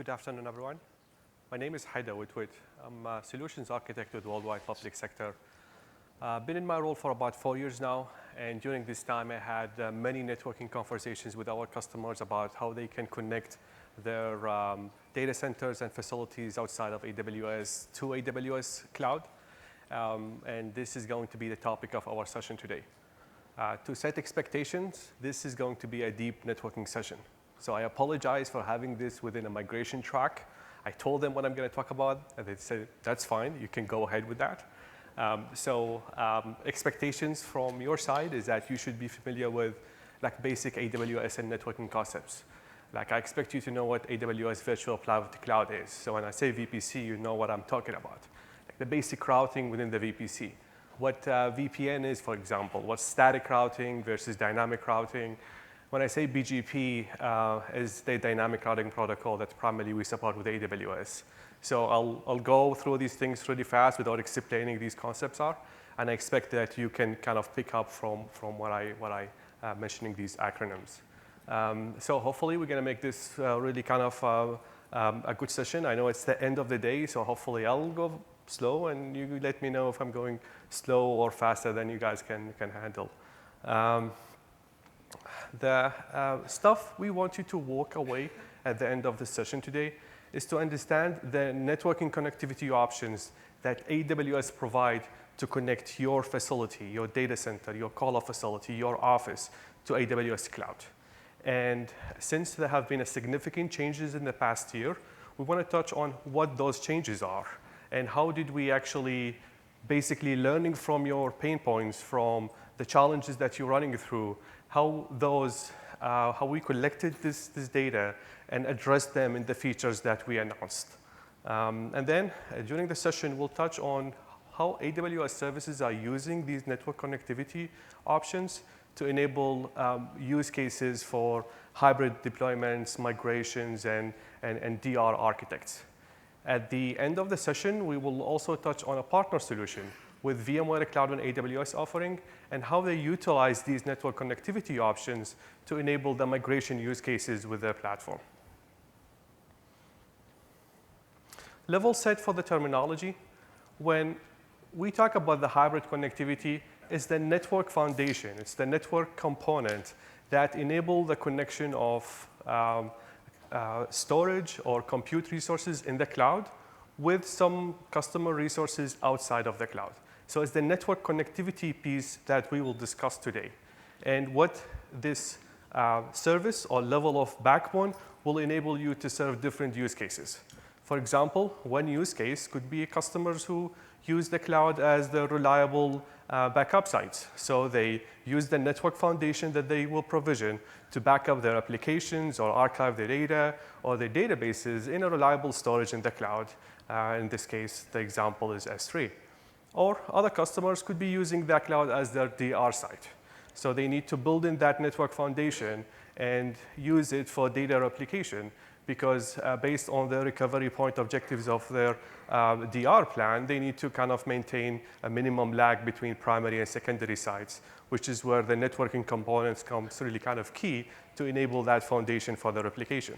Good afternoon, everyone. My name is Haider Witwit. I'm a solutions architect with worldwide public sector. I've been in my role for about 4 years now, and during this time I had many networking conversations with our customers about how they can connect their data centers and facilities outside of AWS to AWS Cloud. And this is going to be the topic of our session today. To set expectations, this is going to be a deep networking session. So I apologize for having this within a migration track. I told them what I'm going to talk about, and they said, that's fine, you can go ahead with that. Expectations from your side is that you should be familiar with like basic AWS and networking concepts. Like I expect you to know what AWS Virtual Private Cloud is. So when I say VPC, you know what I'm talking about. Like the basic routing within the VPC. What VPN is, for example, what's static routing versus dynamic routing. When I say BGP is the dynamic routing protocol that primarily we support with AWS. So I'll go through these things really fast without explaining these concepts are, and I expect that you can kind of pick up from what I mentioning these acronyms. So hopefully we're going to make this really kind of a good session. I know it's the end of the day, so hopefully I'll go slow, and you let me know if I'm going slow or faster than you guys can handle. The stuff we want you to walk away at the end of the session today is to understand the networking connectivity options that AWS provide to connect your facility, your data center, your colo facility, your office to AWS Cloud. And since there have been significant changes in the past year, we want to touch on what those changes are and how did we actually basically learning from your pain points, from the challenges that you're running through, how we collected this data and addressed them in the features that we announced. And then during the session, we'll touch on how AWS services are using these network connectivity options to enable use cases for hybrid deployments, migrations, and DR architects. At the end of the session, we will also touch on a partner solution with VMware Cloud and AWS offering and how they utilize these network connectivity options to enable the migration use cases with their platform. Level set for the terminology. When we talk about the hybrid connectivity, it's the network foundation. It's the network component that enable the connection of storage or compute resources in the cloud with some customer resources outside of the cloud. So it's the network connectivity piece that we will discuss today, and what this service or level of backbone will enable you to serve different use cases. For example, one use case could be customers who use the cloud as the reliable backup sites. So they use the network foundation that they will provision to back up their applications or archive their data or their databases in a reliable storage in the cloud. In this case, the example is S3. Or other customers could be using that cloud as their DR site. So they need to build in that network foundation and use it for data replication because based on the recovery point objectives of their DR plan, they need to kind of maintain a minimum lag between primary and secondary sites, which is where the networking components comes really kind of key to enable that foundation for the replication.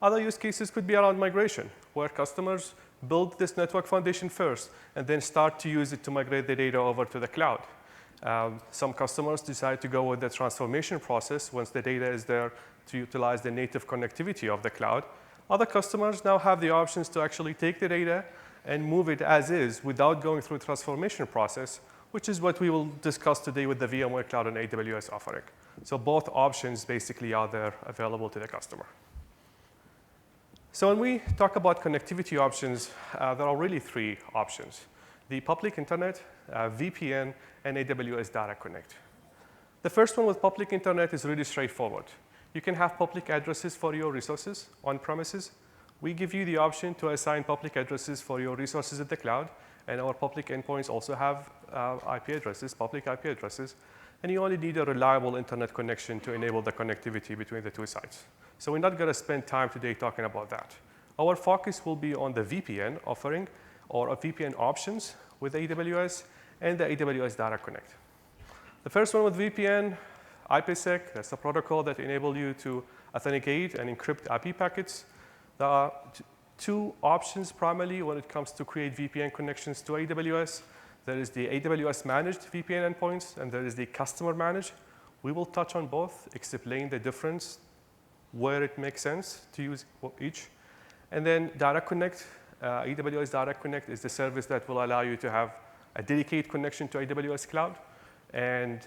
Other use cases could be around migration, where customers build this network foundation first and then start to use it to migrate the data over to the cloud. Some customers decide to go with the transformation process once the data is there to utilize the native connectivity of the cloud. Other customers now have the options to actually take the data and move it as is without going through the transformation process, which is what we will discuss today with the VMware Cloud and AWS offering. So both options basically are there available to the customer. So when we talk about connectivity options, there are really three options: the public internet, VPN, and AWS Direct Connect. The first one with public internet is really straightforward. You can have public addresses for your resources on premises. We give you the option to assign public addresses for your resources at the cloud, and our public endpoints also have IP addresses, public IP addresses, and you only need a reliable internet connection to enable the connectivity between the two sites. So we're not going to spend time today talking about that. Our focus will be on the VPN offering or VPN options with AWS and the AWS Direct Connect. The first one with VPN, IPsec, that's the protocol that enables you to authenticate and encrypt IP packets. There are two options primarily when it comes to create VPN connections to AWS. There is the AWS Managed VPN endpoints, and there is the Customer Managed. We will touch on both, explain the difference, where it makes sense to use each. And then Direct Connect, AWS Direct Connect is the service that will allow you to have a dedicated connection to AWS Cloud. And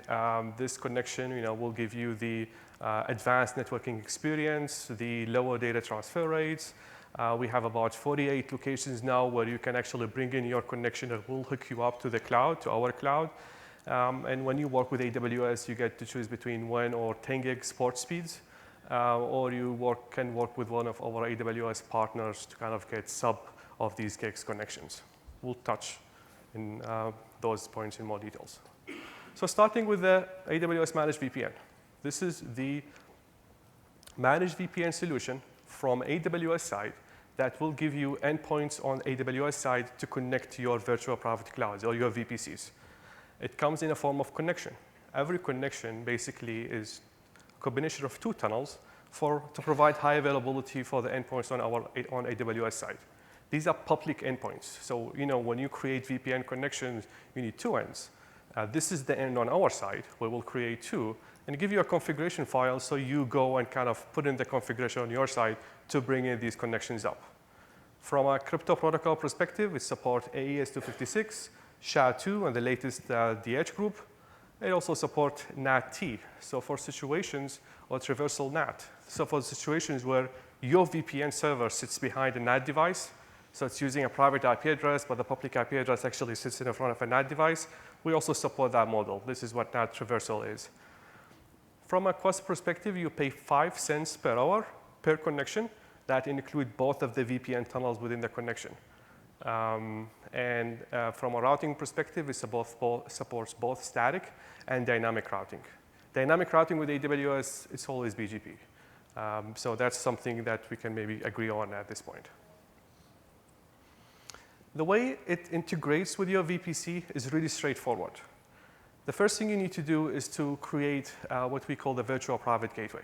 this connection will give you the advanced networking experience, the lower data transfer rates. We have about 48 locations now where you can actually bring in your connection that will hook you up to the cloud, to our cloud. And when you work with AWS, you get to choose between 1 or 10 gig port speeds. Or you can work with one of our AWS partners to kind of get sub of these gigs connections. We'll touch in those points in more details. So starting with the AWS Managed VPN. This is the Managed VPN solution from AWS side that will give you endpoints on AWS side to connect to your virtual private clouds or your VPCs. It comes in a form of connection. Every connection basically is a combination of 2 tunnels to provide high availability for the endpoints on AWS side. These are public endpoints. So when you create VPN connections, you need 2 ends. This is the end on our side where we'll create 2 and give you a configuration file so you go and kind of put in the configuration on your side to bring in these connections up. From a crypto protocol perspective, we support AES-256, SHA-2, and the latest DH group. It also supports NAT-T, so for situations, or traversal NAT. So for situations where your VPN server sits behind a NAT device, so it's using a private IP address, but the public IP address actually sits in front of a NAT device. We also support that model. This is what NAT traversal is. From a cost perspective, you pay 5 cents per hour per connection. That includes both of the VPN tunnels within the connection. From a routing perspective, it supports both static and dynamic routing. Dynamic routing with AWS, it's always BGP. So that's something that we can maybe agree on at this point. The way it integrates with your VPC is really straightforward. The first thing you need to do is to create what we call the virtual private gateway.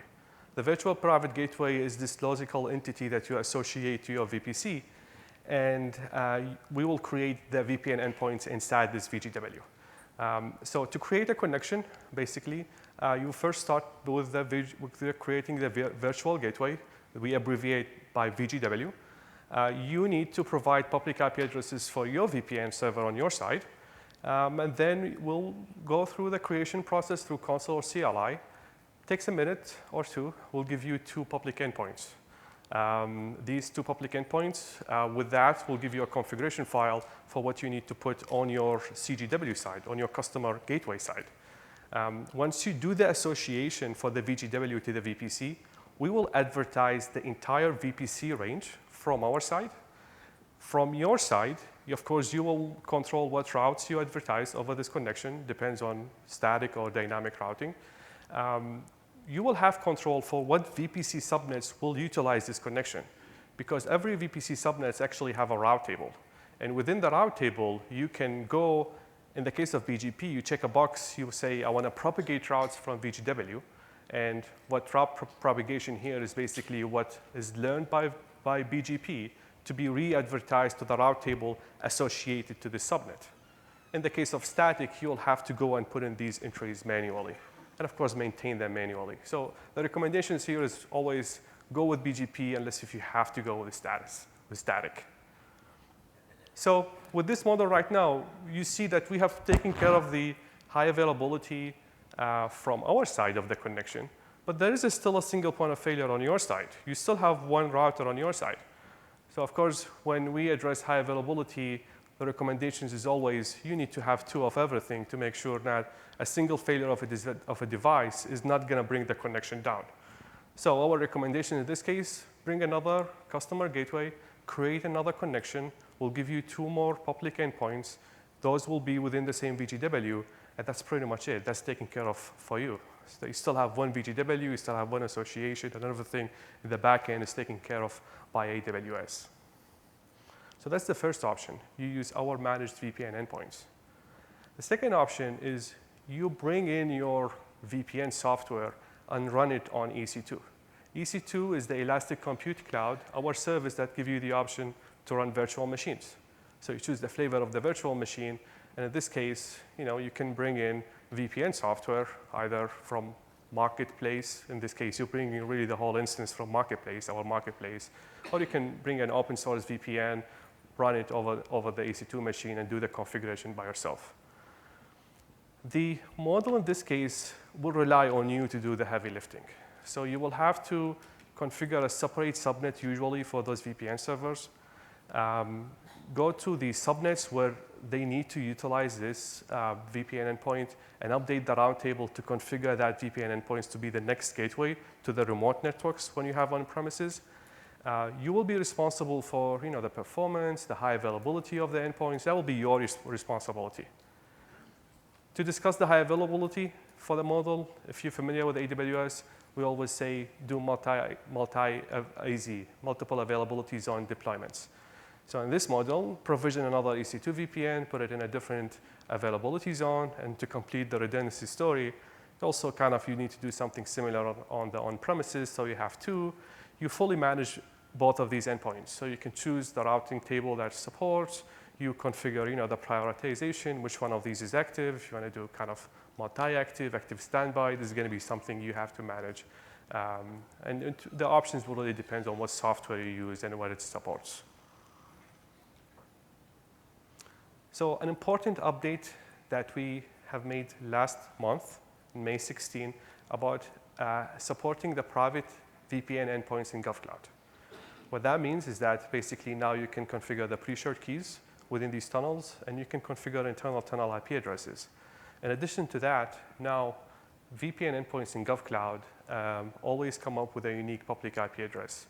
The virtual private gateway is this logical entity that you associate to your VPC, and we will create the VPN endpoints inside this VGW. So to create a connection, basically, you first start with creating the virtual gateway. We abbreviate by VGW. You need to provide public IP addresses for your VPN server on your side. And then we'll go through the creation process through console or CLI. Takes a minute or 2. We'll give you 2 public endpoints. These 2 public endpoints, with that, will give you a configuration file for what you need to put on your CGW side, on your customer gateway side. Once you do the association for the VGW to the VPC, we will advertise the entire VPC range from our side. From your side, of course, you will control what routes you advertise over this connection, depends on static or dynamic routing. You will have control for what VPC subnets will utilize this connection, because every VPC subnets actually have a route table. And within the route table, you can go, in the case of BGP, you check a box, you say, I want to propagate routes from VGW. And what route propagation here is basically what is learned by BGP to be re-advertised to the route table associated to the subnet. In the case of static, you'll have to go and put in these entries manually, and of course, maintain them manually. So the recommendations here is always go with BGP unless if you have to go with static. So with this model right now, you see that we have taken care of the high availability from our side of the connection, but there is still a single point of failure on your side. You still have one router on your side. So of course, when we address high availability, the recommendations is always you need to have 2 of everything to make sure that a single failure of a device is not going to bring the connection down. So our recommendation in this case, bring another customer gateway, create another connection. We'll give you 2 more public endpoints. Those will be within the same VGW, and that's pretty much it. That's taken care of for you. So you still have one VGW, you still have one association, and everything in the back end is taken care of by AWS. So that's the first option. You use our managed VPN endpoints. The second option is you bring in your VPN software and run it on EC2. EC2 is the Elastic Compute Cloud, our service that gives you the option to run virtual machines. So you choose the flavor of the virtual machine, and in this case, you can bring in VPN software, either from Marketplace. In this case, you're bringing really the whole instance from Marketplace, our Marketplace, or you can bring an open source VPN, run it over the EC2 machine, and do the configuration by yourself. The model in this case will rely on you to do the heavy lifting. So you will have to configure a separate subnet usually for those VPN servers. Go to the subnets where they need to utilize this VPN endpoint and update the route table to configure that VPN endpoints to be the next gateway to the remote networks when you have on premises. You will be responsible for the performance, the high availability of the endpoints. That will be your responsibility. To discuss the high availability for the model, if you're familiar with AWS, we always say do multi-AZ, multiple availability zone deployments. So in this model, provision another EC2 VPN, put it in a different availability zone, and to complete the redundancy story, also you need to do something similar on the on-premises, so you have two. You fully manage both of these endpoints. So you can choose the routing table that supports, you configure the prioritization, which one of these is active. If you want to do multi-active, active standby, this is going to be something you have to manage. And the options will really depend on what software you use and what it supports. So an important update that we have made last month, May 16, about supporting the private VPN endpoints in GovCloud. What that means is that basically now you can configure the pre-shared keys within these tunnels, and you can configure internal tunnel IP addresses. In addition to that, now VPN endpoints in GovCloud always come up with a unique public IP address.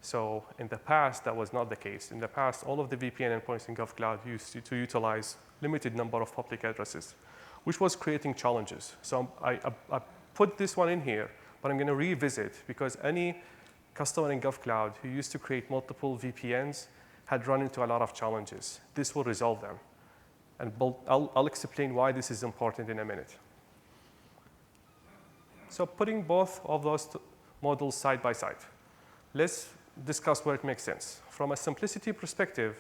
So in the past, that was not the case. In the past, all of the VPN endpoints in GovCloud used to utilize limited number of public addresses, which was creating challenges. So I put this one in here, but I'm going to revisit because any customer in GovCloud who used to create multiple VPNs had run into a lot of challenges. This will resolve them. And I'll explain why this is important in a minute. So putting both of those models side by side, let's discuss where it makes sense. From a simplicity perspective,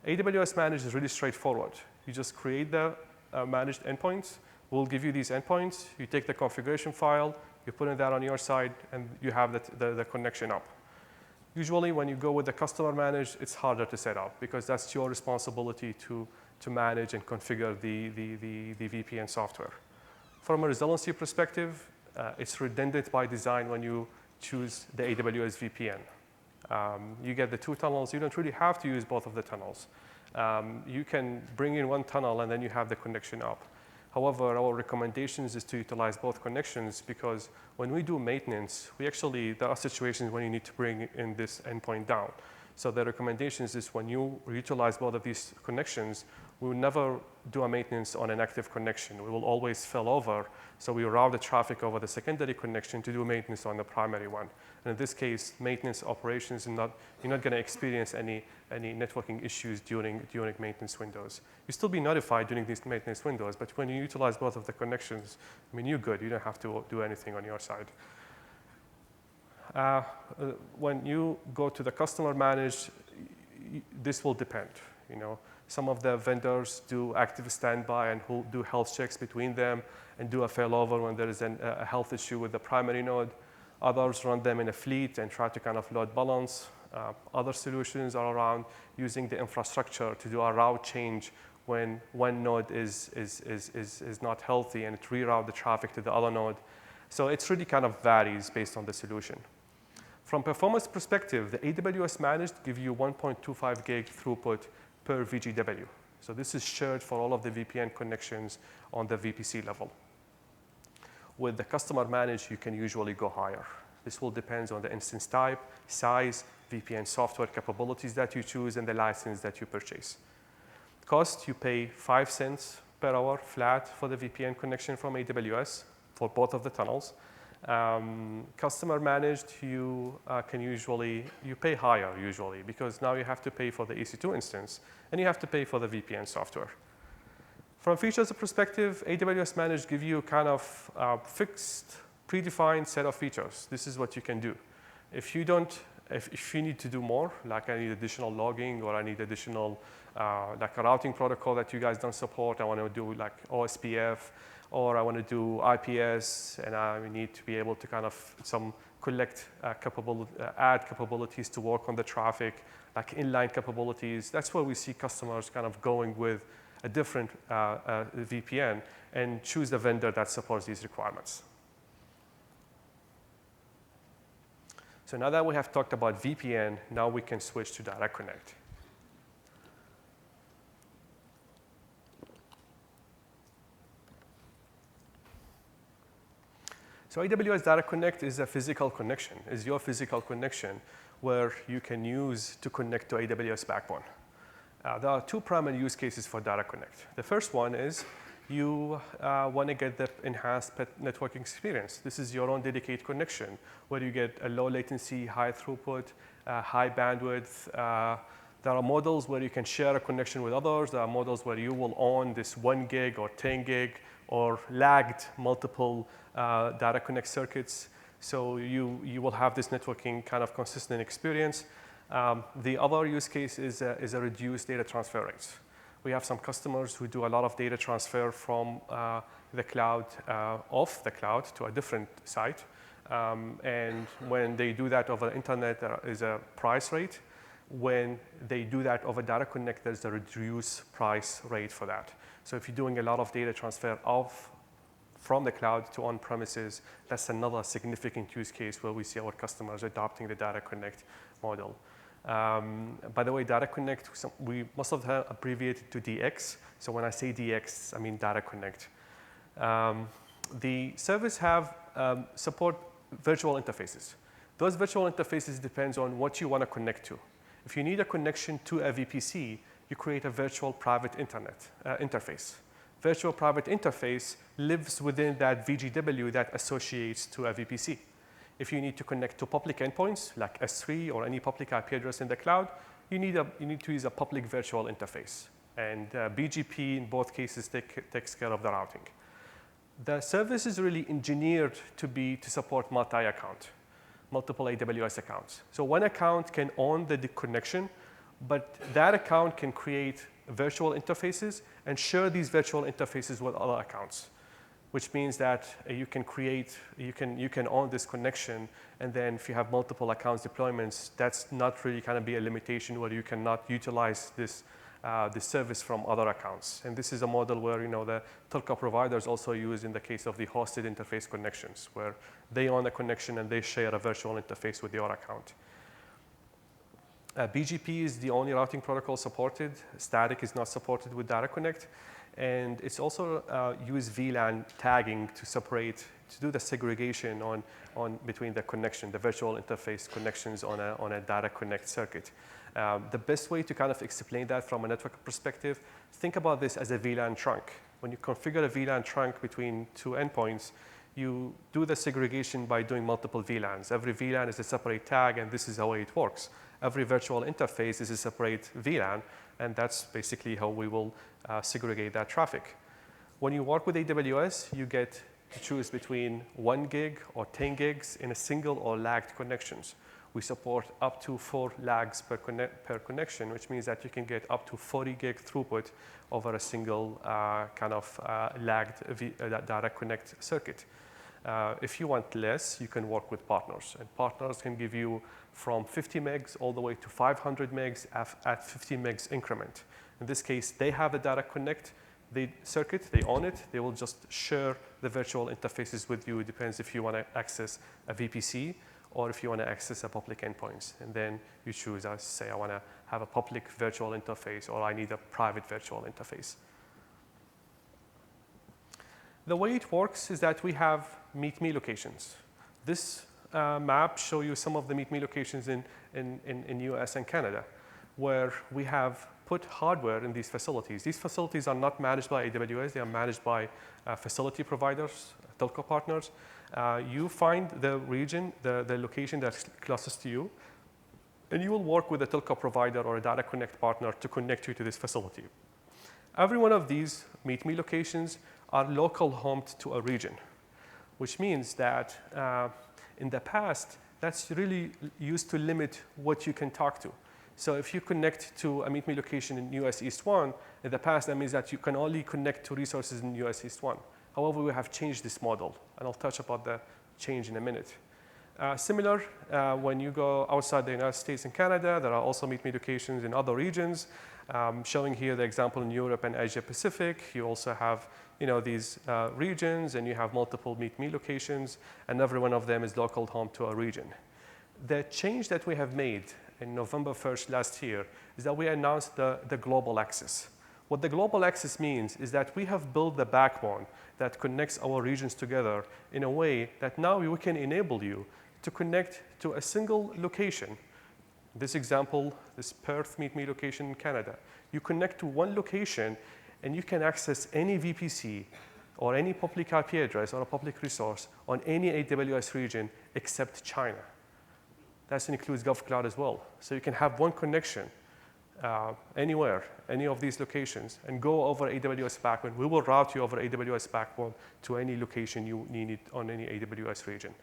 AWS Managed is really straightforward. You just create the managed endpoints. We'll give you these endpoints. You take the configuration file, you put that on your side, and you have the connection up. Usually, when you go with the customer managed, it's harder to set up because that's your responsibility to manage and configure the VPN software. From a resiliency perspective, it's redundant by design when you choose the AWS VPN. You get the two tunnels. You don't really have to use both of the tunnels. You can bring in one tunnel, and then you have the connection up. However, our recommendations is to utilize both connections because when we do maintenance, there are situations when you need to bring in this endpoint down. So the recommendations is when you utilize both of these connections, we will never do a maintenance on an active connection. We will always fail over. So we route the traffic over the secondary connection to do maintenance on the primary one. And in this case, maintenance operations, you're not going to experience any networking issues during maintenance windows. You'll still be notified during these maintenance windows, but when you utilize both of the connections, you're good. You don't have to do anything on your side. When you go to the customer managed, this will depend. Some of the vendors do active standby and do health checks between them and do a failover when there is a health issue with the primary node. Others run them in a fleet and try to load balance. Other solutions are around using the infrastructure to do a route change when one node is not healthy and it reroute the traffic to the other node. So it's really varies based on the solution. From performance perspective, the AWS Managed give you 1.25 gig throughput per VGW. So this is shared for all of the VPN connections on the VPC level. With the customer managed, you can usually go higher. This will depend on the instance type, size, VPN software capabilities that you choose, and the license that you purchase. Cost, you pay 5 cents per hour flat for the VPN connection from AWS for both of the tunnels. Customer managed, you pay higher usually because now you have to pay for the EC2 instance and you have to pay for the VPN software. From features perspective, AWS Managed give you fixed, predefined set of features. This is what you can do. If you need to do more, like I need additional logging or I need additional like a routing protocol that you guys don't support, I want to do like OSPF, or I want to do IPS, and I need to be able to kind of add capabilities to work on the traffic, like inline capabilities. That's where we see customers kind of going with a different VPN and choose the vendor that supports these requirements. So now that we have talked about VPN, now we can switch to Direct Connect. So AWS Direct Connect is a physical connection, is your physical connection where you can use to connect to AWS backbone. There are two primary use cases for Direct Connect. The first one is you want to get the enhanced networking experience. This is your own dedicated connection where you get a low latency, high throughput, high bandwidth. There are models where you can share a connection with others. There are models where you will own this 1 gig or 10 gig or lagged multiple Direct Connect circuits. So you will have this networking kind of consistent experience. The other use case is a reduced data transfer rates. We have some customers who do a lot of data transfer from the cloud, off the cloud to a different site. And when they do that over the internet, there is a price rate. When they do that over Direct Connect, there's a reduced price rate for that. So if you're doing a lot of data transfer from the cloud to on-premises, that's another significant use case where we see our customers adopting the Direct Connect model. By the way, Direct Connect, we most of the time abbreviate it to DX. So when I say DX, I mean Direct Connect. The service have support virtual interfaces. Those virtual interfaces depends on what you want to connect to. If you need a connection to a VPC, you create a virtual private internet interface. Virtual private interface lives within that VGW that associates to a VPC. If you need to connect to public endpoints like S3 or any public IP address in the cloud, you need to use a public virtual interface. And BGP in both cases takes care of the routing. The service is really engineered to support multi-account, multiple AWS accounts. So one account can own the connection, but that account can create virtual interfaces and share these virtual interfaces with other accounts, which means that you can own this connection, and then if you have multiple accounts deployments, that's not really kind of be a limitation where you cannot utilize this service from other accounts. And this is a model where the telco providers also use in the case of the hosted interface connections, where they own the connection and they share a virtual interface with your account. BGP is the only routing protocol supported. Static is not supported with Direct Connect. And it's also use VLAN tagging to do the segregation between the connection, the virtual interface connections on a Direct Connect circuit. The best way to kind of explain that from a network perspective, think about this as a VLAN trunk. When you configure a VLAN trunk between two endpoints, you do the segregation by doing multiple VLANs. Every VLAN is a separate tag, and this is how it works. Every virtual interface is a separate VLAN, and that's basically how we will segregate that traffic. When you work with AWS, you get to choose between 1 gig or 10 gigs in a single or lagged connections. We support up to 4 lags per connection, which means that you can get up to 40 gig throughput over a single lagged Direct Connect circuit. If you want less, you can work with partners, and partners can give you from 50 megs all the way to 500 megs at 50 megs increment. In this case, they have a Direct Connect circuit, they own it, they will just share the virtual interfaces with you. It depends if you want to access a VPC or if you want to access a public endpoints. And then you choose, say, I want to have a public virtual interface, or I need a private virtual interface. The way it works is that we have Meet Me locations. This map shows you some of the Meet Me locations in US and Canada, where we have put hardware in these facilities. These facilities are not managed by AWS. They are managed by facility providers, telco partners. You find the region, the location that's closest to you, and you will work with a telco provider or a Direct Connect partner to connect you to this facility. Every one of these Meet Me locations are local homed to a region, which means that in the past, that's really used to limit what you can talk to. So if you connect to a meet me location in US East 1, in the past that means that you can only connect to resources in US East 1. However, we have changed this model, and I'll touch about the change in a minute. Similar, when you go outside the United States and Canada, there are also meet me locations in other regions. Showing here the example in Europe and Asia Pacific. You also have these regions, and you have multiple meet me locations, and every one of them is local home to a region. The change that we have made in November 1st last year is that we announced the global access. What the global access means is that we have built the backbone that connects our regions together in a way that now we can enable you to connect to a single location. This example, this Perth Meet Me location in Canada. You connect to one location and you can access any VPC or any public IP address or a public resource on any AWS region except China. That includes GovCloud as well. So you can have one connection anywhere, any of these locations, and go over AWS backbone. We will route you over AWS backbone to any location you need on any AWS region.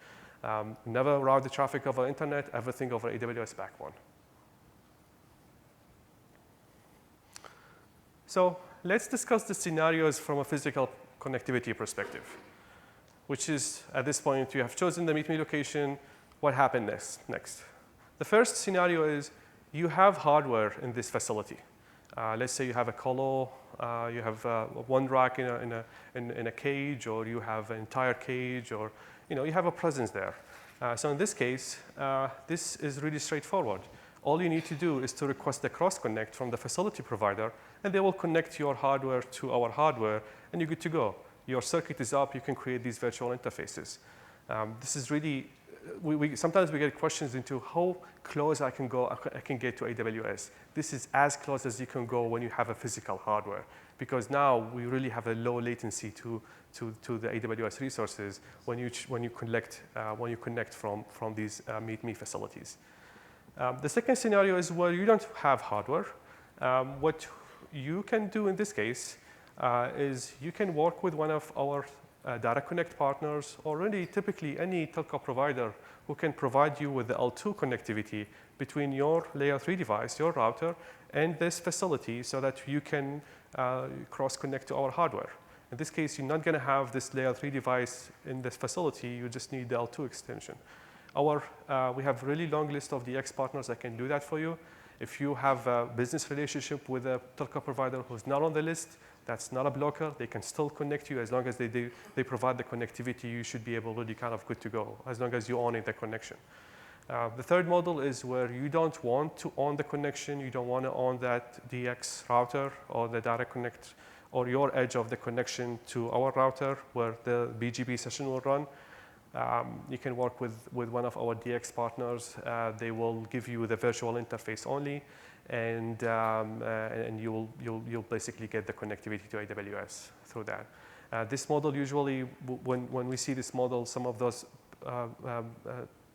Never route the traffic over internet, everything over AWS backbone. So let's discuss the scenarios from a physical connectivity perspective, which is, at this point, you have chosen the meet me location. What happened next? The first scenario is you have hardware in this facility. Let's say you have a colo, you have one rack in a cage, or you have an entire cage, or you have a presence there. So in this case, this is really straightforward. All you need to do is to request a cross connect from the facility provider, and they will connect your hardware to our hardware, and you're good to go. Your circuit is up. You can create these virtual interfaces. This is really sometimes we get questions into how close I can get to AWS. This is as close as you can go when you have a physical hardware, because now we really have a low latency to the AWS resources when you connect from these Meet Me facilities. The second scenario is where you don't have hardware. What you can do in this case is you can work with one of our Direct Connect partners, or really typically any telco provider who can provide you with the L2 connectivity between your layer 3 device, your router, and this facility so that you can cross-connect to our hardware. In this case, you're not going to have this layer 3 device in this facility. You just need the L2 extension. We have a really long list of DX partners that can do that for you. If you have a business relationship with a telco provider who's not on the list, that's not a blocker. They can still connect you as long as they provide the connectivity. You should be able to be kind of good to go as long as you own the connection. The third model is where you don't want to own the connection. You don't want to own that DX router or the Direct Connect or your edge of the connection to our router where the BGP session will run. You can work with one of our DX partners. They will give you the virtual interface only, and you'll basically get the connectivity to AWS through that. This model usually, when we see this model, some of those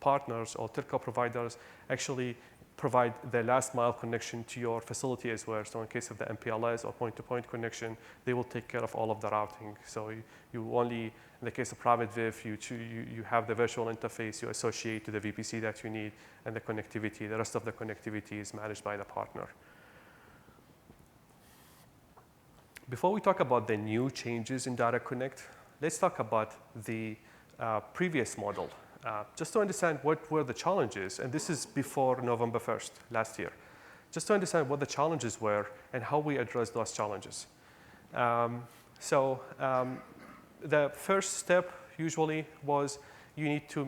partners or telco providers actually provide the last mile connection to your facility as well. So in case of the MPLS or point-to-point connection, they will take care of all of the routing. So you only, in the case of private VIF, you have the virtual interface you associate to the VPC that you need, and the connectivity. The rest of the connectivity is managed by the partner. Before we talk about the new changes in Direct Connect, let's talk about the previous model. Just to understand what were the challenges, and this is before November 1st last year, just to understand what the challenges were and how we addressed those challenges. The first step usually was you need to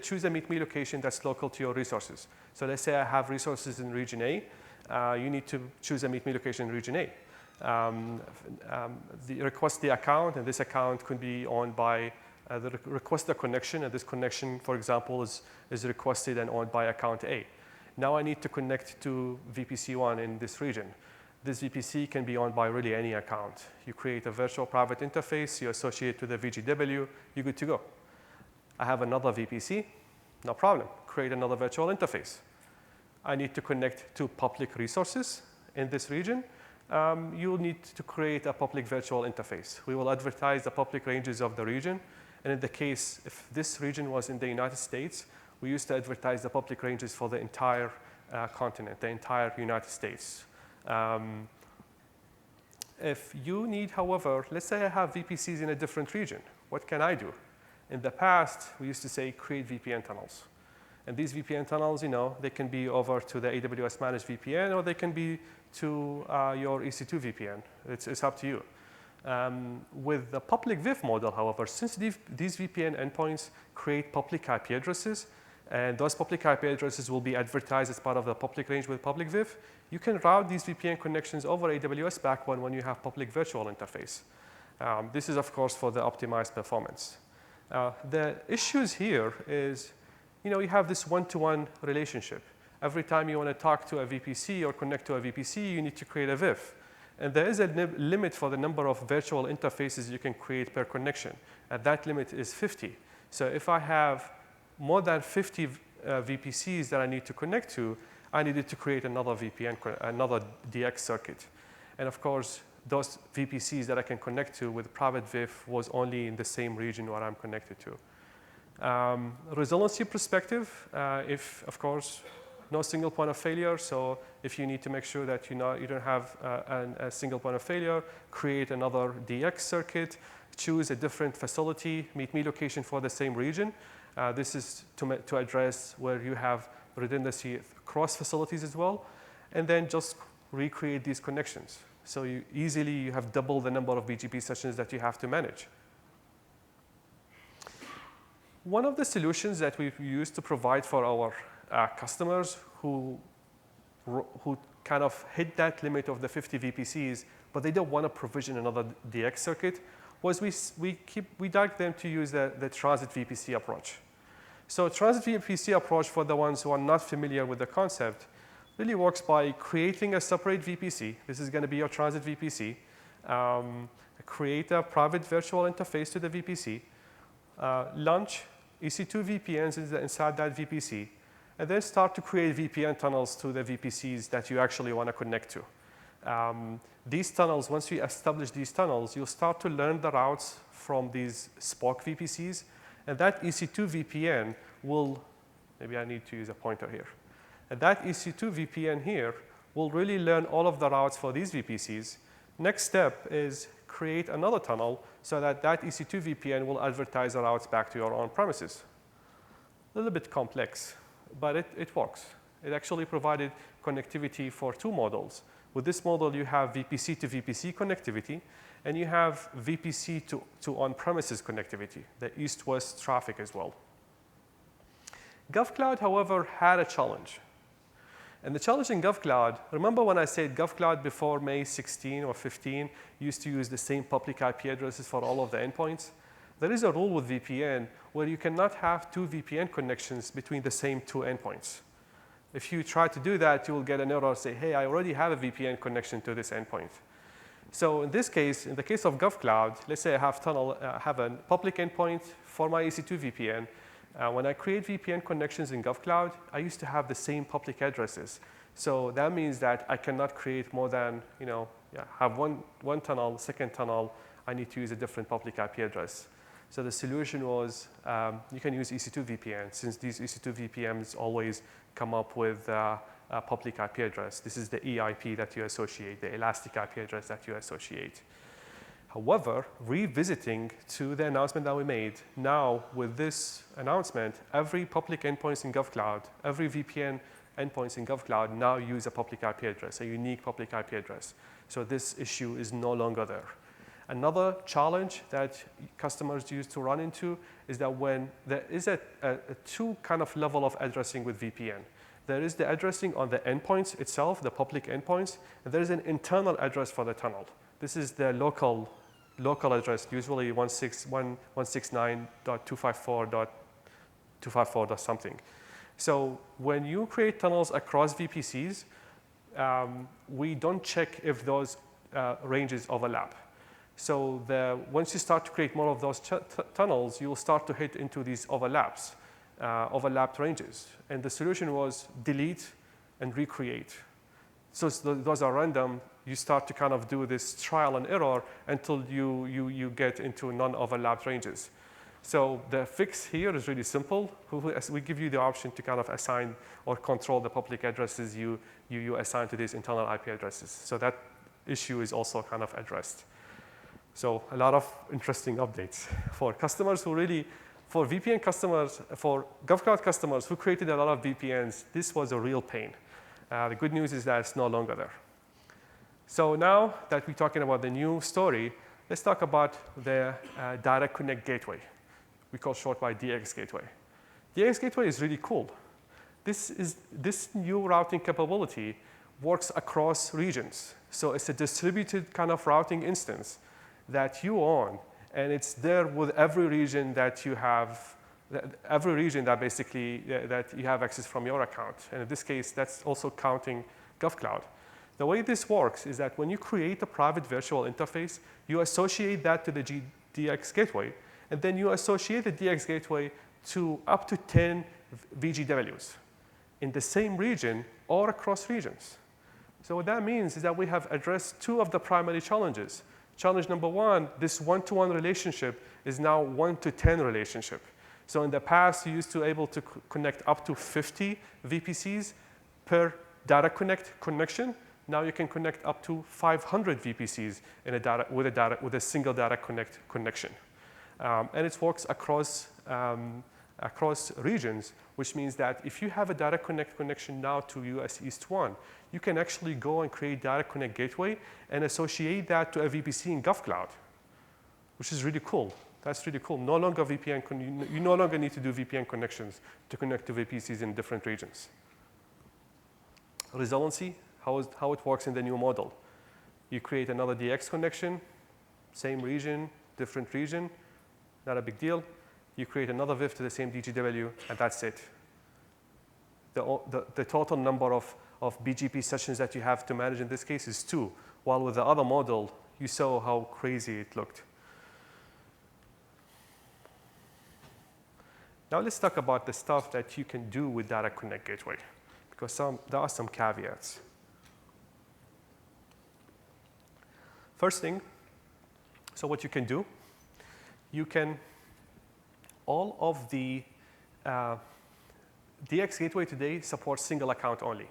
choose a Meet Me location that's local to your resources. So let's say I have resources in region A. You need to choose a Meet Me location in region A. Request the account, and this account could be owned by request a connection, and this connection, for example, is requested and owned by account A. Now I need to connect to VPC 1 in this region. This VPC can be owned by really any account. You create a virtual private interface, you associate to the VGW, you're good to go. I have another VPC, no problem. Create another virtual interface. I need to connect to public resources in this region. You'll need to create a public virtual interface. We will advertise the public ranges of the region. And in the case, if this region was in the United States, We used to advertise the public ranges for the entire continent, the entire United States. If you need, however, let's say I have VPCs in a different region, what can I do? In the past, we used to say create VPN tunnels. And these VPN tunnels, they can be over to the AWS Managed VPN, or they can be to your EC2 VPN. It's up to you. With the public VIF model, however, since these VPN endpoints create public IP addresses, and those public IP addresses will be advertised as part of the public range with public VIF, you can route these VPN connections over AWS backbone when you have public virtual interface. This is, of course, for the optimized performance. The issues here is, you have this one-to-one relationship. Every time you want to talk to a VPC or connect to a VPC, you need to create a VIF. And there is a limit for the number of virtual interfaces you can create per connection. And that limit is 50. So if I have more than 50 VPCs that I need to connect to, I needed to create another VPN, another DX circuit. And of course, those VPCs that I can connect to with private VIF was only in the same region where I'm connected to. Resiliency perspective, if, of course, no single point of failure. So if you need to make sure that you don't have a single point of failure, create another DX circuit, choose a different facility, meet me location for the same region. This is to address where you have redundancy across facilities as well, and then just recreate these connections. So you have double the number of BGP sessions that you have to manage. One of the solutions that we've used to provide for our customers who kind of hit that limit of the 50 VPCs, but they don't want to provision another DX circuit, was we direct them to use the transit VPC approach. So transit VPC approach, for the ones who are not familiar with the concept, really works by creating a separate VPC. This is going to be your transit VPC. Create a private virtual interface to the VPC. Launch EC2 VPNs inside that VPC. And then start to create VPN tunnels to the VPCs that you actually want to connect to. These tunnels, once you establish these tunnels, you'll start to learn the routes from these spoke VPCs. And that EC2 VPN will, maybe I need to use a pointer here. And that EC2 VPN here will really learn all of the routes for these VPCs. Next step is create another tunnel so that EC2 VPN will advertise the routes back to your own premises. A little bit complex, but it works. It actually provided connectivity for two models. With this model, you have VPC to VPC connectivity, and you have VPC to on-premises connectivity, the east-west traffic as well. GovCloud, however, had a challenge. And the challenge in GovCloud, remember when I said GovCloud before May 16 or 15 used to use the same public IP addresses for all of the endpoints? There is a rule with VPN where you cannot have two VPN connections between the same two endpoints. If you try to do that, you will get an error say, hey, I already have a VPN connection to this endpoint. So in this case, in the case of GovCloud, let's say I have a public endpoint for my EC2 VPN. When I create VPN connections in GovCloud, I used to have the same public addresses. So that means that I cannot create more than, have one tunnel, second tunnel, I need to use a different public IP address. So the solution was you can use EC2 VPN, since these EC2 VPNs always come up with a public IP address. This is the EIP that you associate, the elastic IP address that you associate. However, revisiting to the announcement that we made, now with this announcement, every public endpoints in GovCloud, every VPN endpoints in GovCloud now use a public IP address, a unique public IP address. So this issue is no longer there. Another challenge that customers used to run into is that when there is a two kind of level of addressing with VPN. There is the addressing on the endpoints itself, the public endpoints, and there is an internal address for the tunnel. This is the local address, usually 169.254.254. Something. So when you create tunnels across VPCs, we don't check if those ranges overlap. So once you start to create more of those tunnels, you will start to hit into these overlapped ranges. And the solution was delete and recreate. So those are random. You start to kind of do this trial and error until you get into non-overlapped ranges. So the fix here is really simple. We give you the option to kind of assign or control the public addresses you assign to these internal IP addresses. So that issue is also kind of addressed. So a lot of interesting updates for customers who really, for VPN customers, for GovCloud customers who created a lot of VPNs, this was a real pain. The good news is that it's no longer there. So now that we're talking about the new story, let's talk about the Direct Connect gateway. We call short by DX gateway. DX gateway is really cool. This new routing capability works across regions. So it's a distributed kind of routing instance that you own, and it's there with every region that you have, every region that basically that you have access from your account. And in this case, that's also counting GovCloud. The way this works is that when you create a private virtual interface, you associate that to the DX gateway, and then you associate the DX gateway to up to 10 VGWs in the same region or across regions. So what that means is that we have addressed two of the primary challenges. Challenge number one, this one-to-one relationship is now 1-to-10 relationship. So in the past, you used to be able to connect up to 50 VPCs per data connection. Now you can connect up to 500 VPCs in with a single data connection. And it works across regions, which means that if you have a data connection now to US East 1, you can actually go and create data connect gateway and associate that to a VPC in GovCloud, which is really cool. That's really cool. No longer you no longer need to do VPN connections to connect to VPCs in different regions. Resiliency, how it works in the new model. You create another DX connection, same region, different region, not a big deal. You create another VIF to the same DGW, and that's it. The total number of BGP sessions that you have to manage in this case is 2, while with the other model, you saw how crazy it looked. Now let's talk about the stuff that you can do with Data Connect Gateway, because there are some caveats. First thing, so what you can do, you can, all of the DX gateway today supports single account only,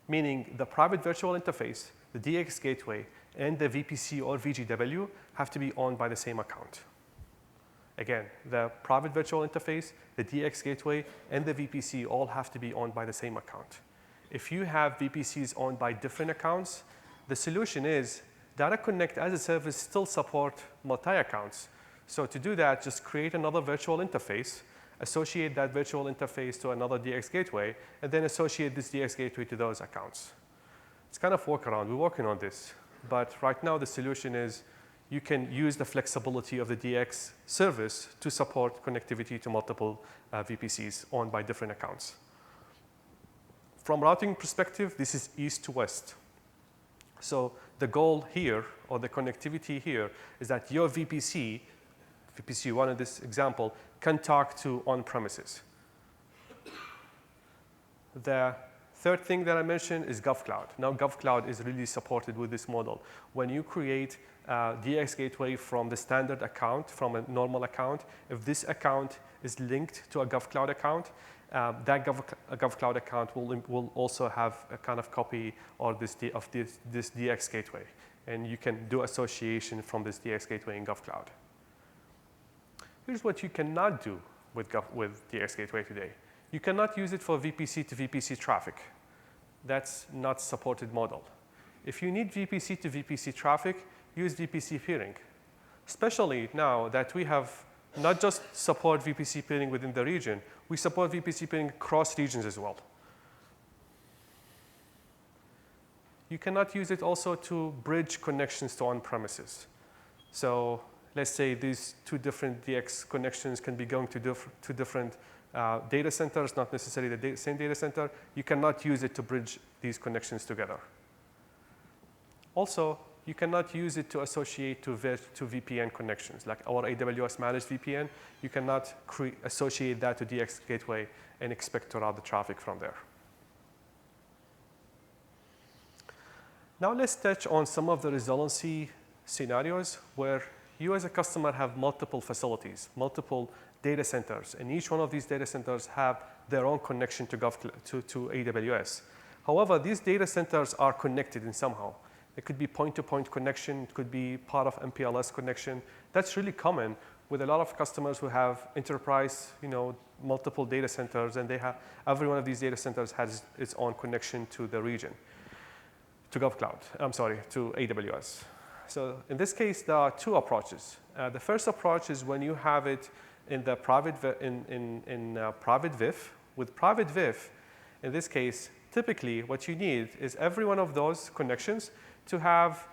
meaning the private virtual interface, the DX gateway, and the VPC or VGW have to be owned by the same account. Again, the private virtual interface, the DX gateway, and the VPC all have to be owned by the same account. If you have VPCs owned by different accounts, the solution is Data Connect as a service still support multi-accounts. So to do that, just create another virtual interface, associate that virtual interface to another DX gateway, and then associate this DX gateway to those accounts. It's kind of workaround. We're working on this. But right now, the solution is you can use the flexibility of the DX service to support connectivity to multiple VPCs owned by different accounts. From routing perspective, this is east to west. So the goal here, or the connectivity here, is that your VPC 1 in this example, can talk to on-premises. The third thing that I mentioned is GovCloud. Now GovCloud is really supported with this model. When you create a DX gateway from the standard account, from a normal account, if this account is linked to a GovCloud account, that GovCloud account will also have a kind of copy of this DX gateway. And you can do association from this DX gateway in GovCloud. Here's what you cannot do with DX gateway today. You cannot use it for VPC to VPC traffic. That's not supported model. If you need VPC to VPC traffic, use VPC peering. Especially now that we have not just support VPC peering within the region, we support VPC peering across regions as well. You cannot use it also to bridge connections to on-premises. So let's say these two different DX connections can be going to two different data centers, not necessarily the same data center. You cannot use it to bridge these connections together. Also, you cannot use it to associate to VPN connections, like our AWS Managed VPN. You cannot associate that to DX gateway and expect to route the traffic from there. Now let's touch on some of the resiliency scenarios where you as a customer have multiple facilities, multiple data centers, and each one of these data centers have their own connection to AWS. However, these data centers are connected in somehow. It could be point-to-point connection, it could be part of MPLS connection. That's really common with a lot of customers who have enterprise, multiple data centers, and every one of these data centers has its own connection to the region, to GovCloud, to AWS. So in this case, there are two approaches. The first approach is when you have it in the private private VIF. With private VIF, in this case, typically what you need is every one of those connections to have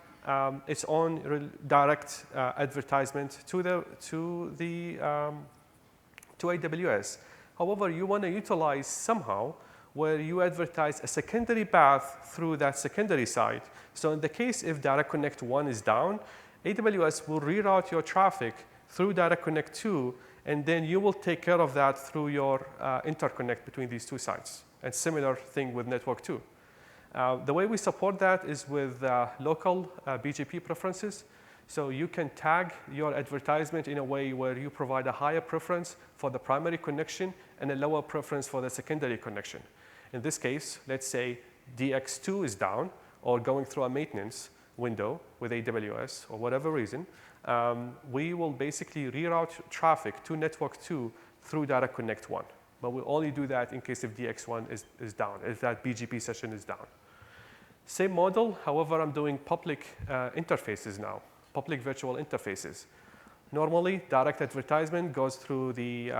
its own direct advertisement to AWS. However, you want to utilize somehow where you advertise a secondary path through that secondary site. So in the case if Direct Connect 1 is down, AWS will reroute your traffic through Direct Connect 2, and then you will take care of that through your interconnect between these two sites. And similar thing with Network 2. The way we support that is with local BGP preferences. So you can tag your advertisement in a way where you provide a higher preference for the primary connection and a lower preference for the secondary connection. In this case, let's say DX2 is down or going through a maintenance window with AWS or whatever reason, we will basically reroute traffic to Network 2 through Direct Connect 1. But we'll only do that in case if DX1 is down, if that BGP session is down. Same model, however, I'm doing public interfaces now, public virtual interfaces. Normally, direct advertisement goes through the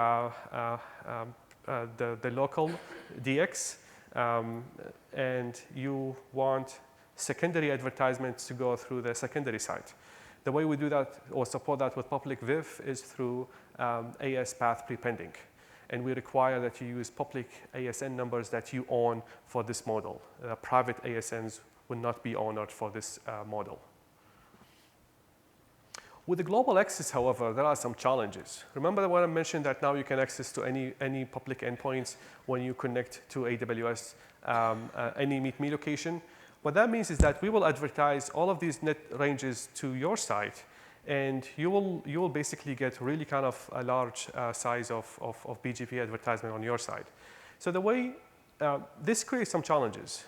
local DX, and you want secondary advertisements to go through the secondary site. The way we do that or support that with public VIF is through AS path prepending. And we require that you use public ASN numbers that you own for this model. Private ASNs will not be honored for this model. With the global access, however, there are some challenges. Remember when I mentioned that now you can access to any public endpoints when you connect to AWS, any Meet Me location? What that means is that we will advertise all of these net ranges to your site, and you will basically get really kind of a large size of BGP advertisement on your side. So the way this creates some challenges,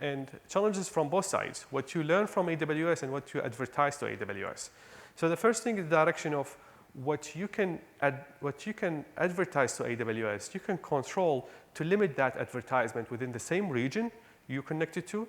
and challenges from both sides, what you learn from AWS and what you advertise to AWS. So the first thing is the direction of what you can advertise to AWS. You can control to limit that advertisement within the same region you connected to,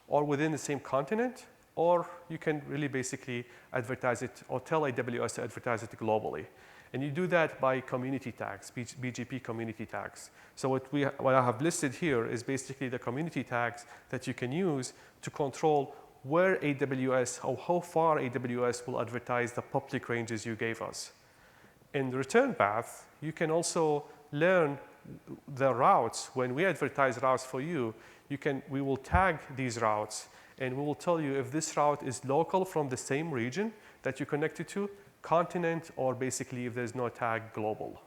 or within the same continent, or you can really basically advertise it or tell AWS to advertise it globally. And you do that by community tags, BGP community tags. So what I have listed here is basically the community tags that you can use to control where AWS or how far AWS will advertise the public ranges you gave us. In the return path, you can also learn the routes. When we advertise routes for you, we will tag these routes, and we will tell you if this route is local from the same region that you connected to, continent, or basically if there's no tag, global.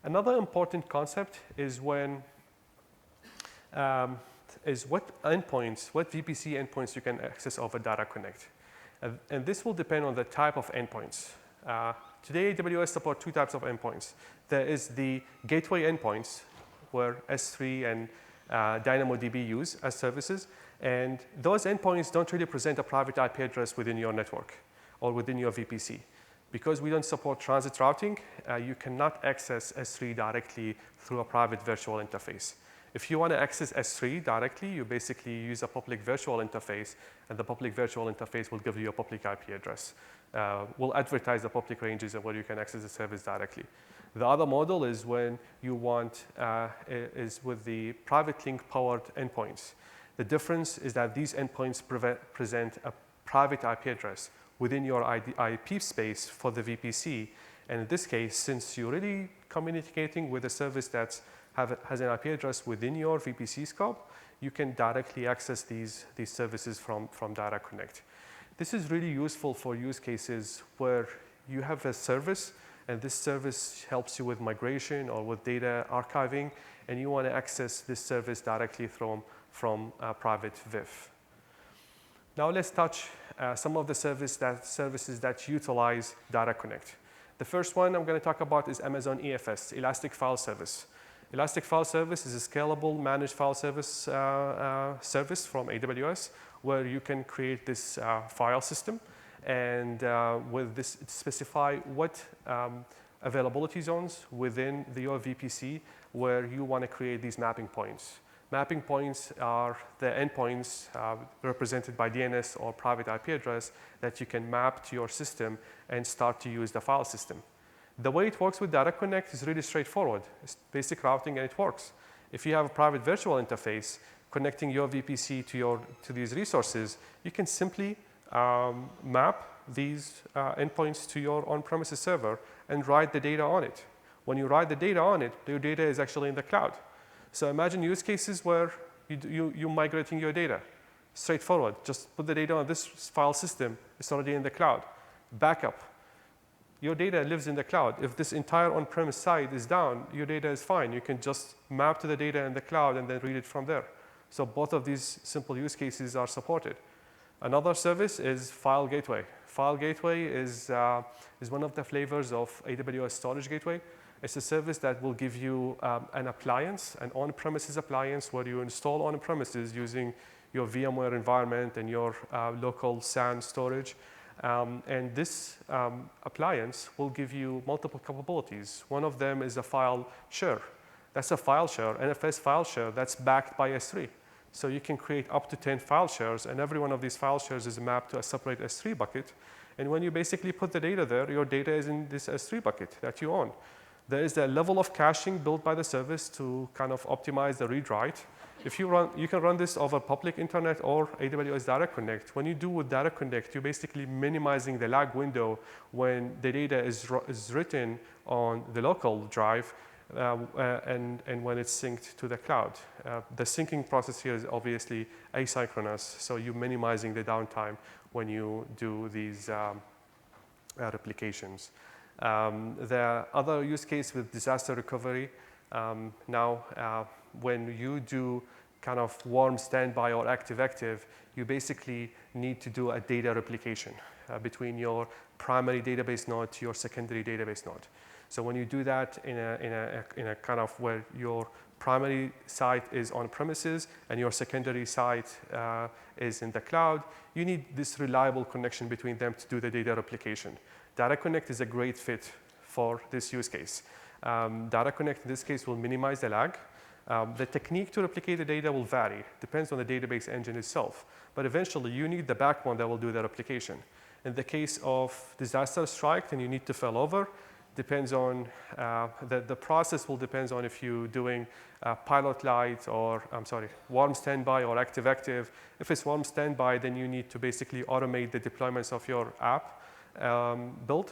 Another important concept is what VPC endpoints you can access over Direct Connect. And this will depend on the type of endpoints. Today, AWS supports two types of endpoints. There is the gateway endpoints, where S3 and DynamoDB use as services. And those endpoints don't really present a private IP address within your network or within your VPC. Because we don't support transit routing, you cannot access S3 directly through a private virtual interface. If you want to access S3 directly, you basically use a public virtual interface, and the public virtual interface will give you a public IP address. We'll advertise the public ranges and where you can access the service directly. The other model is when you want, is with the private link powered endpoints. The difference is that these endpoints present a private IP address within your IP space for the VPC. And in this case, since you're really communicating with a service that has an IP address within your VPC scope, you can directly access these services from Direct Connect. This is really useful for use cases where you have a service, and this service helps you with migration or with data archiving, and you want to access this service directly from private VIF. Now let's touch some of the services that utilize Direct Connect. The first one I'm going to talk about is Amazon EFS, Elastic File Service. Elastic File Service is a scalable managed file service service from AWS where you can create this file system, and with this specify what availability zones within your VPC where you want to create these mapping points. Mapping points are the endpoints represented by DNS or private IP address that you can map to your system and start to use the file system. The way it works with Direct Connect is really straightforward. It's basic routing and it works. If you have a private virtual interface connecting your VPC to these resources, you can simply map these endpoints to your on-premises server and write the data on it. When you write the data on it, your data is actually in the cloud. So imagine use cases where you're migrating your data. Straightforward. Just put the data on this file system. It's already in the cloud. Backup. Your data lives in the cloud. If this entire on-premise site is down, your data is fine. You can just map to the data in the cloud and then read it from there. So both of these simple use cases are supported. Another service is File Gateway. File Gateway is one of the flavors of AWS Storage Gateway. It's a service that will give you an appliance, an on-premises appliance where you install on-premises using your VMware environment and your local SAN storage. And this appliance will give you multiple capabilities. One of them is a file share. That's a file share, NFS file share that's backed by S3. So you can create up to 10 file shares, and every one of these file shares is mapped to a separate S3 bucket. And when you basically put the data there, your data is in this S3 bucket that you own. There is a level of caching built by the service to kind of optimize the read-write. If you can run this over public internet or AWS Direct Connect. When you do with Direct Connect, you're basically minimizing the lag window when the data is written on the local drive and when it's synced to the cloud. The syncing process here is obviously asynchronous, so you're minimizing the downtime when you do these replications. The other use case with disaster recovery, when you do kind of warm standby or active-active, you basically need to do a data replication between your primary database node to your secondary database node. So when you do that in a kind of where your primary site is on premises and your secondary site is in the cloud, you need this reliable connection between them to do the data replication. Direct Connect is a great fit for this use case. Direct Connect in this case will minimize the lag. The technique to replicate the data will vary, depends on the database engine itself. But eventually, you need the backbone that will do the replication. In the case of disaster strike, then you need to fail over. Depends on, the process will depend on if you're doing pilot light or, warm standby or active-active. If it's warm standby, then you need to basically automate the deployments of your app build,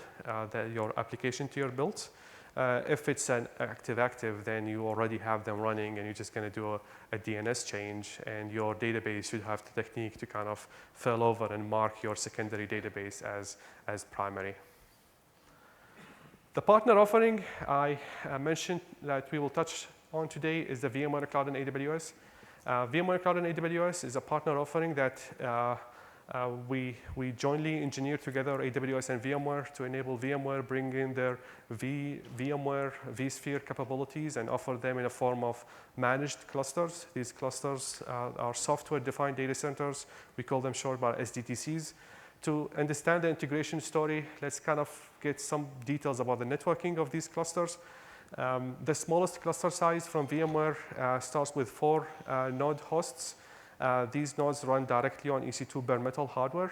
your application to your builds. If it's an active-active, then you already have them running and you're just going to do a DNS change, and your database should have the technique to kind of fail over and mark your secondary database as primary. The partner offering I mentioned that we will touch on today is the VMware Cloud and AWS. VMware Cloud and AWS is a partner offering that we jointly engineered together, AWS and VMware, to enable VMware bring in their VMware vSphere capabilities and offer them in a form of managed clusters. These clusters are software-defined data centers. We call them short by SDDCs. To understand the integration story, let's kind of get some details about the networking of these clusters. The smallest cluster size from VMware starts with 4 node hosts. These nodes run directly on EC2 bare metal hardware.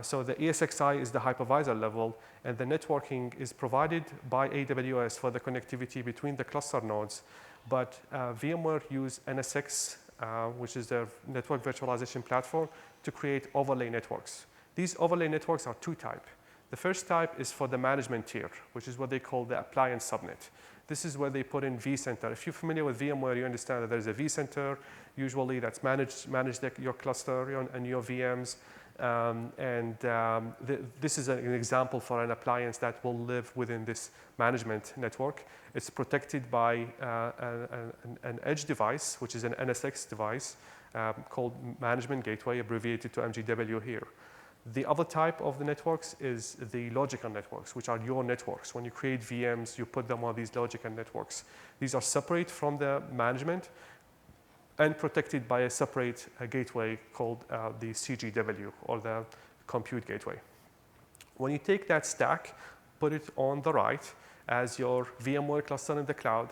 So the ESXi is the hypervisor level, and the networking is provided by AWS for the connectivity between the cluster nodes. But VMware use NSX, which is their network virtualization platform, to create overlay networks. These overlay networks are 2 types. The first type is for the management tier, which is what they call the appliance subnet. This is where they put in vCenter. If you're familiar with VMware, you understand that there's a vCenter, usually that's manage your cluster and your VMs. This is an example for an appliance that will live within this management network. It's protected by an edge device, which is an NSX device called Management Gateway, abbreviated to MGW here. The other type of the networks is the logical networks, which are your networks. When you create VMs, you put them on these logical networks. These are separate from the management and protected by a separate gateway called the CGW, or the compute gateway. When you take that stack, put it on the right as your VMware cluster in the cloud,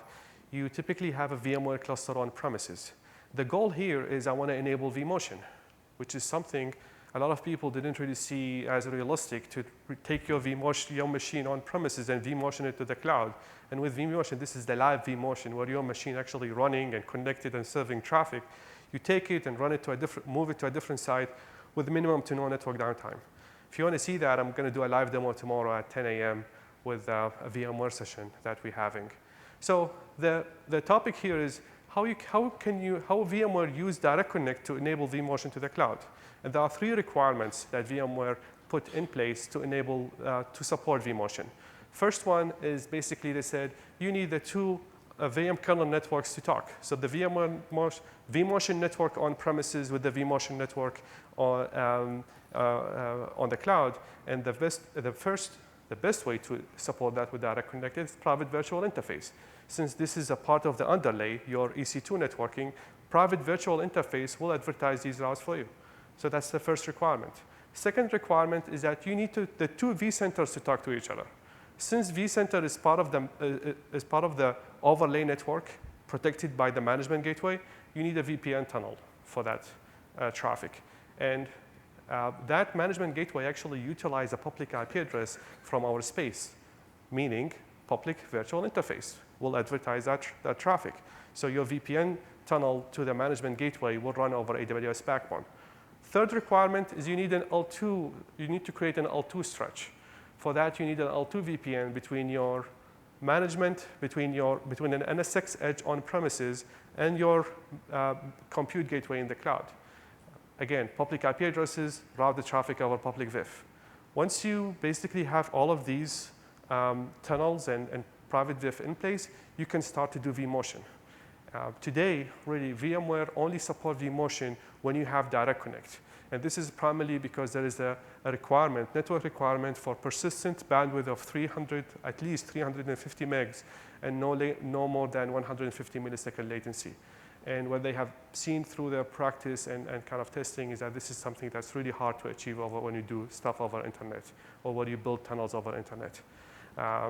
you typically have a VMware cluster on premises. The goal here is I want to enable vMotion, which is something a lot of people didn't really see as realistic, to take your machine on premises and vMotion it to the cloud. And with vMotion, this is the live vMotion, where your machine actually running and connected and serving traffic. You take it and run it to move it to a different site with minimum to no network downtime. If you want to see that, I'm going to do a live demo tomorrow at 10 a.m. with a VMware session that we're having. So the topic here is how VMware use Direct Connect to enable vMotion to the cloud. And there are 3 requirements that VMware put in place to enable to support vMotion. First one is basically they said you need the 2 VM kernel networks to talk. So the vMotion network on premises with the vMotion network on the cloud. And the best way to support that with Direct Connect is private virtual interface. Since this is a part of the underlay, your EC2 networking, private virtual interface will advertise these routes for you. So that's the first requirement. Second requirement is that you need the 2 vCenters to talk to each other. Since vCenter is part of the overlay network protected by the management gateway, you need a VPN tunnel for that traffic. And that management gateway actually utilizes a public IP address from our space, meaning public virtual interface will advertise that traffic. So your VPN tunnel to the management gateway will run over AWS backbone. Third requirement is you need an L2. You need to create an L2 stretch. For that, you need an L2 VPN between your management, between an NSX edge on premises and your compute gateway in the cloud. Again, public IP addresses route the traffic over public VIF. Once you basically have all of these tunnels and private VIF in place, you can start to do vMotion. Today, really, VMware only supports vMotion when you have Direct Connect. And this is primarily because there is a requirement, network requirement for persistent bandwidth of at least 350 megs and no more than 150 millisecond latency. And what they have seen through their practice and kind of testing is that this is something that's really hard to achieve when you do stuff over internet or when you build tunnels over internet.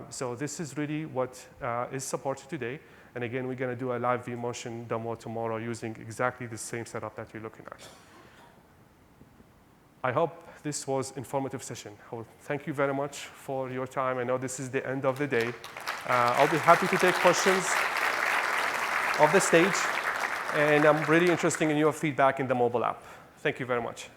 So this is really what is supported today. And again, we're going to do a live vMotion demo tomorrow using exactly the same setup that you're looking at. I hope this was an informative session. Thank you very much for your time. I know this is the end of the day. I'll be happy to take questions of the stage. And I'm really interested in your feedback in the mobile app. Thank you very much.